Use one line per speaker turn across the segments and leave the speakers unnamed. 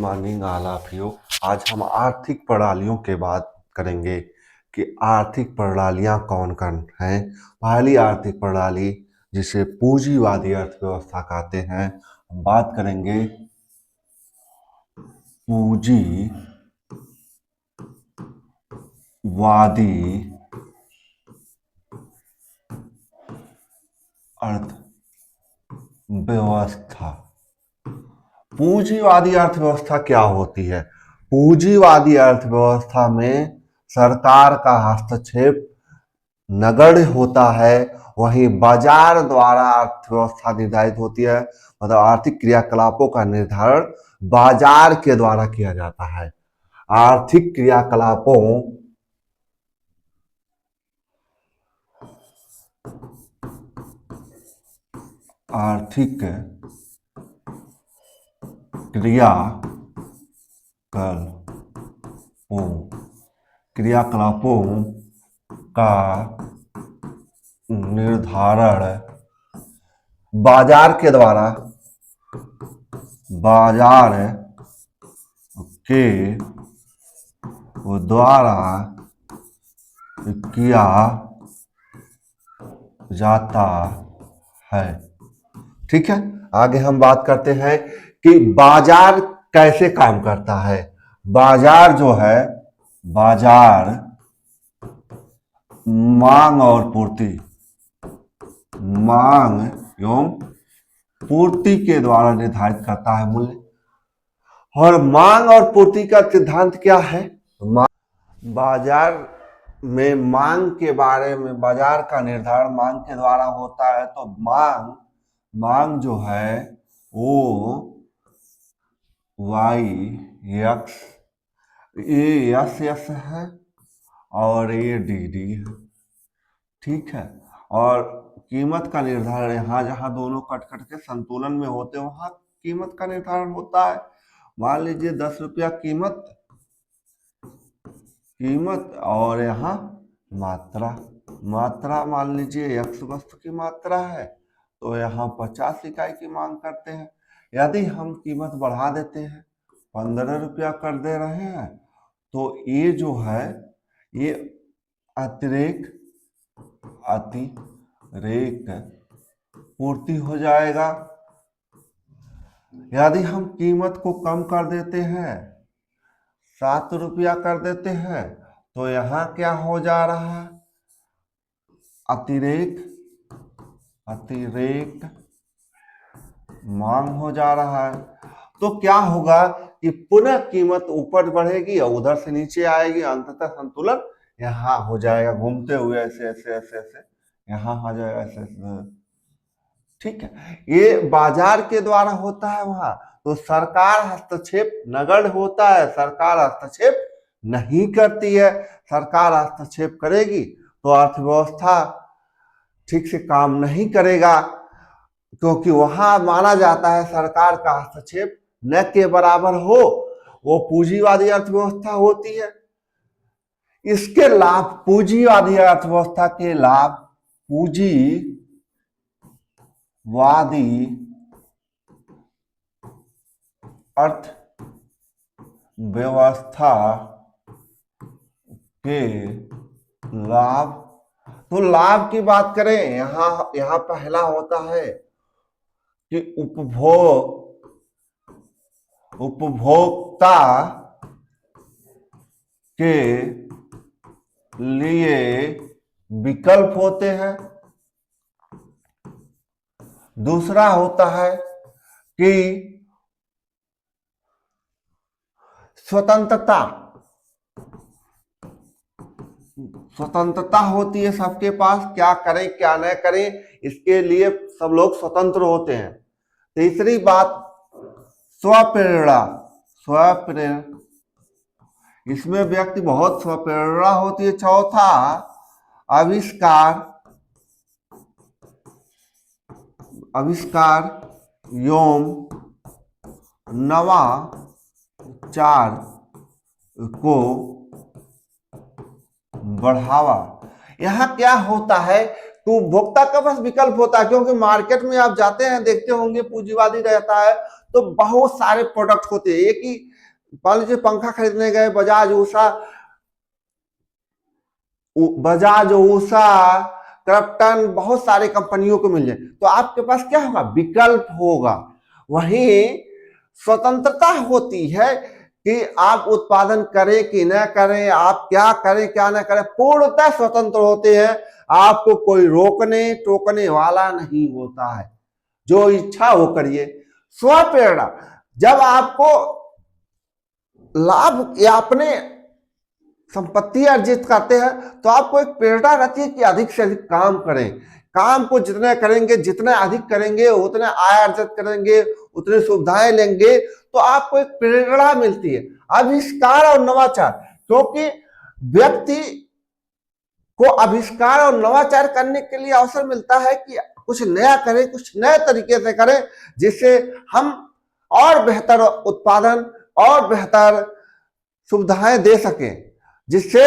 Morning all of you. आज हम आर्थिक प्रणालियों के बात करेंगे कि आर्थिक प्रणालियां कौन कौन हैं। पहली आर्थिक प्रणाली जिसे पूंजीवादी अर्थव्यवस्था कहते हैं, हम बात करेंगे पूंजीवादी अर्थव्यवस्था। पूंजीवादी अर्थव्यवस्था क्या होती है? पूंजीवादी अर्थव्यवस्था में सरकार का हस्तक्षेप नगण्य होता है, वहीं बाजार द्वारा अर्थव्यवस्था निर्धारित होती है। मतलब आर्थिक क्रियाकलापों का निर्धारण बाजार के द्वारा किया जाता है। आर्थिक क्रियाकलापों क्रियाकलापों का निर्धारण बाजार के द्वारा किया जाता है। ठीक है, आगे हम बात करते हैं कि बाजार कैसे काम करता है। बाजार जो है, बाजार मांग एवं पूर्ति के द्वारा निर्धारित करता है मूल्य। और मांग और पूर्ति का सिद्धांत क्या है? बाजार में मांग के बारे में, बाजार का निर्धारण मांग के द्वारा होता है। तो मांग जो है वो YX, ये SS है और ये DD है। ठीक है, और कीमत का निर्धारण यहाँ जहां दोनों कट के संतुलन में होते हैं वहां कीमत का निर्धारण होता है। मान लीजिए 10 रुपया कीमत और यहाँ मात्रा मान लीजिए X वस्तु की मात्रा है, तो यहाँ 50 इकाई की मांग करते हैं। यदि हम कीमत बढ़ा देते हैं, 15 रुपया कर दे रहे हैं, तो ये जो है ये अतिरेक पूर्ति हो जाएगा। यदि हम कीमत को कम कर देते हैं, 7 रुपया कर देते हैं, तो यहाँ क्या हो जा रहा है? अतिरेक मांग हो जा रहा है। तो क्या होगा कि पुनः कीमत ऊपर बढ़ेगी और उधर से नीचे आएगी, अंततः संतुलन यहाँ हो जाएगा, घूमते हुए ऐसे ऐसे ऐसे ऐसे यहाँ आ जाएगा, ऐसे ऐसे। ठीक है, ये बाजार के द्वारा होता है वहां। तो सरकार हस्तक्षेप नगण्य होता है, सरकार हस्तक्षेप नहीं करती है। सरकार हस्तक्षेप करेगी तो अर्थव्यवस्था ठीक से काम नहीं करेगा, क्योंकि वहां माना जाता है सरकार का हस्तक्षेप न के बराबर हो, वो पूंजीवादी अर्थव्यवस्था होती है। इसके लाभ, पूंजीवादी अर्थव्यवस्था के लाभ पूंजीवादी अर्थव्यवस्था के लाभ। तो लाभ की बात करें, यहां पहला होता है कि उपभोक्ता के लिए विकल्प होते हैं। दूसरा होता है कि स्वतंत्रता होती है सबके पास, क्या करें क्या न करें इसके लिए सब लोग स्वतंत्र होते हैं। तीसरी बात स्वप्रेरणा, इसमें व्यक्ति बहुत स्वप्रेरणा होती है। चौथा आविष्कार एवं नवाचार को बढ़ावा। यहाँ क्या होता है तो उपभोक्ता का पास विकल्प होता है, क्योंकि मार्केट में आप जाते हैं देखते होंगे पूंजीवादी रहता है तो बहुत सारे प्रोडक्ट होते हैं। मान लीजिए पंखा खरीदने गए, बजाज ऊषा क्रॉम्पटन, बहुत सारी कंपनियों को मिल जाए, तो आपके पास क्या होगा, विकल्प होगा। वहीं स्वतंत्रता होती है कि आप उत्पादन करें कि न करें, आप क्या करें क्या न करें, पूर्णतः स्वतंत्र होते हैं। आपको कोई रोकने टोकने वाला नहीं होता है, जो इच्छा वो करिए। स्वप्रेरणा, जब आपको लाभ या अपने संपत्ति अर्जित करते हैं तो आपको एक प्रेरणा रहती है कि अधिक से अधिक काम करें। काम को जितने करेंगे, जितने अधिक करेंगे, उतने आय अर्जित करेंगे, उतनी सुविधाएं लेंगे, तो आपको एक प्रेरणा मिलती है। आविष्कार और नवाचार, क्योंकि व्यक्ति को आविष्कार और नवाचार करने के लिए अवसर मिलता है कि कुछ नया करें, कुछ नए तरीके से करें, जिससे हम और बेहतर उत्पादन और बेहतर सुविधाएं दे सकें, जिससे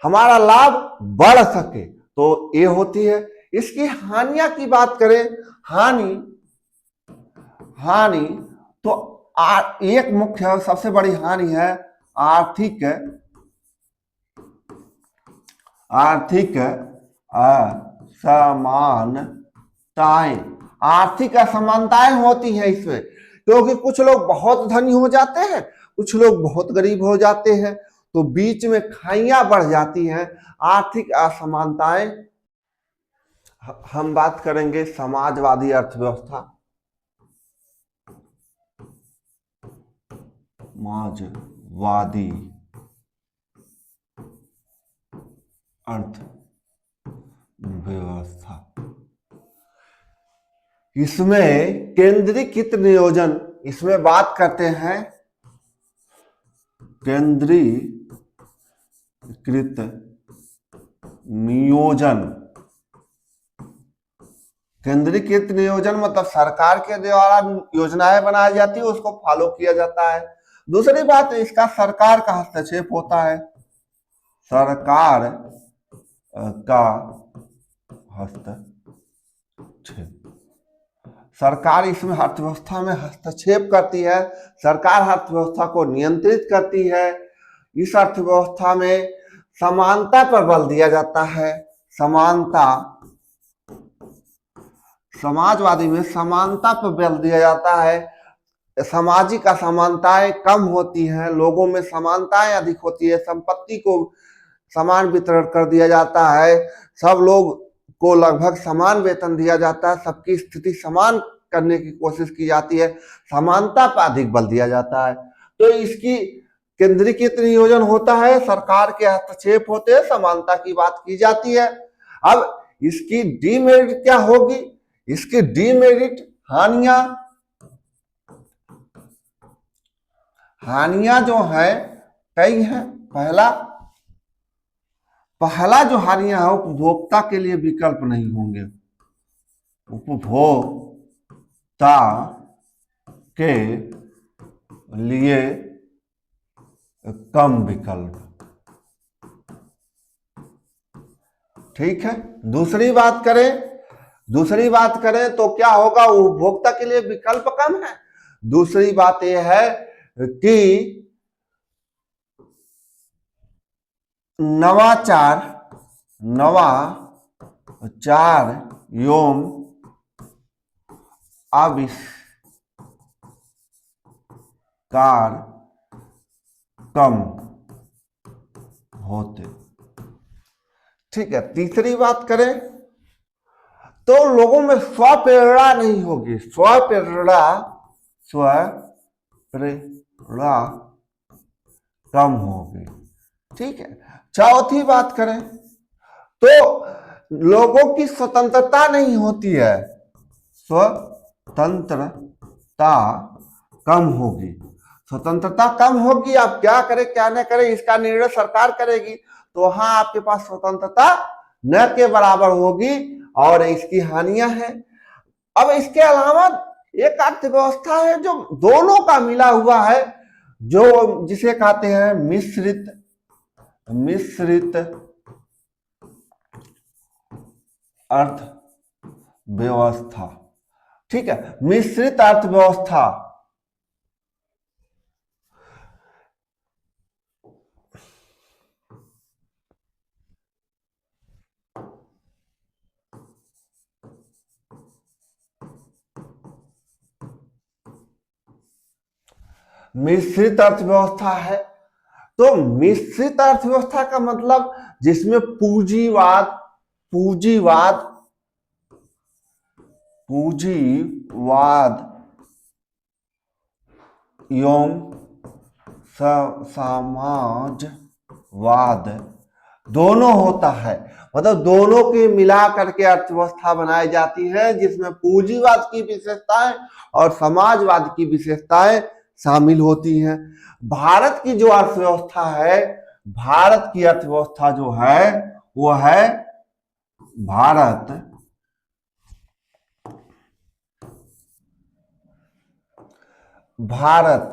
हमारा लाभ बढ़ सके। तो ये होती है। इसकी हानियां की बात करें, हानि तो एक मुख्य सबसे बड़ी हानि है आर्थिक असमानताएं। आर्थिक असमानताएं होती हैं इसमें, क्योंकि कुछ लोग बहुत धनी हो जाते हैं, कुछ लोग बहुत गरीब हो जाते हैं, तो बीच में खाइयां बढ़ जाती हैं, आर्थिक असमानताएं। हम बात करेंगे समाजवादी अर्थव्यवस्था। समाजवादी अर्थव्यवस्था, इसमें केंद्रीकृत नियोजन, इसमें बात करते हैं केंद्रीकृत नियोजन। केंद्रीकृत नियोजन मतलब सरकार के द्वारा योजनाएं बनाई जाती है, उसको फॉलो किया जाता है। दूसरी बात, इसका सरकार का हस्तक्षेप होता है, सरकार का हस्तक्षेप। सरकार इसमें अर्थव्यवस्था में हस्तक्षेप करती है, सरकार अर्थव्यवस्था को नियंत्रित करती है। इस अर्थव्यवस्था में समानता पर बल दिया जाता है, समानता, समाजवादी में समानता पर बल दिया जाता है। सामाजिक असमानताएं कम होती हैं, लोगों में समानताएं अधिक होती है, संपत्ति को समान वितरण कर दिया जाता है, सब लोग को लगभग समान वेतन दिया जाता है, सबकी स्थिति समान करने की कोशिश की जाती है, समानता पर अधिक बल दिया जाता है। तो इसकी केंद्रीकृत नियोजन होता है, सरकार के हस्तक्षेप होते हैं, समानता की बात की जाती है। अब इसकी डीमेरिट क्या होगी, इसकी डीमेरिट हानियां जो है कई हैं। पहला जो हानियां है, उपभोक्ता के लिए विकल्प नहीं होंगे, उपभोक्ता के लिए कम विकल्प। ठीक है। दूसरी बात करें तो क्या होगा, उपभोक्ता के लिए विकल्प कम है। दूसरी बात यह है कि नवाचार एवं आविष्कार कम होते। ठीक है। तीसरी बात करें तो लोगों में स्वप्रेरणा नहीं होगी, स्वप्रेरणा कम होगी। ठीक है। चौथी बात करें तो लोगों की स्वतंत्रता नहीं होती है, स्वतंत्रता कम होगी। स्वतंत्रता कम होगी, आप क्या करें क्या न करें इसका निर्णय सरकार करेगी, तो वहां आपके पास स्वतंत्रता न के बराबर होगी, और इसकी हानियां हैं। अब इसके अलावा एक अर्थव्यवस्था है जो दोनों का मिला हुआ है, जो जिसे कहते हैं मिश्रित अर्थव्यवस्था। ठीक है। मिश्रित अर्थव्यवस्था, मिश्रित अर्थव्यवस्था है। तो मिश्रित अर्थव्यवस्था का मतलब जिसमें पूंजीवाद पूंजीवाद पूंजीवाद एवं समाजवाद दोनों होता है, मतलब दोनों के मिला करके अर्थव्यवस्था बनाई जाती है, जिसमें पूंजीवाद की विशेषताएं और समाजवाद की विशेषताएं शामिल होती हैं। भारत की जो अर्थव्यवस्था है, भारत की अर्थव्यवस्था जो है वो है भारत भारत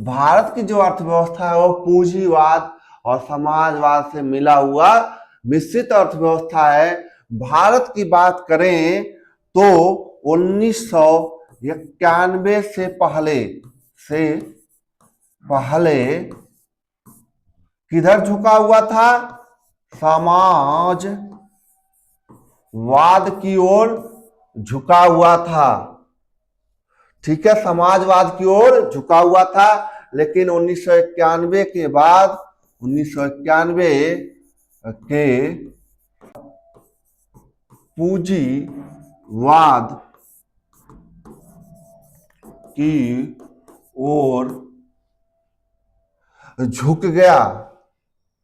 भारत की जो अर्थव्यवस्था है वो पूंजीवाद और समाजवाद से मिला हुआ मिश्रित अर्थव्यवस्था है। भारत की बात करें तो 1991 से पहले किधर झुका हुआ था? समाजवाद की ओर झुका हुआ था। ठीक है, समाजवाद की ओर झुका हुआ था, लेकिन 1991 के बाद 1991 के पूंजीवाद की ओर झुक गया,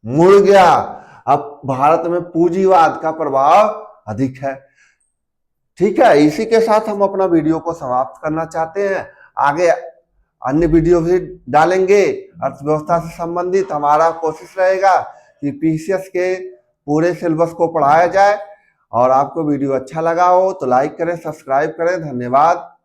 मुड़ गया। अब भारत में पूंजीवाद का प्रभाव अधिक है। ठीक है, इसी के साथ हम अपना वीडियो को समाप्त करना चाहते हैं। आगे अन्य वीडियो भी डालेंगे अर्थव्यवस्था से संबंधित। हमारा कोशिश रहेगा कि पीसीएस के पूरे सिलेबस को पढ़ाया जाए। और आपको वीडियो अच्छा लगा हो तो लाइक करें, सब्सक्राइब करें। धन्यवाद।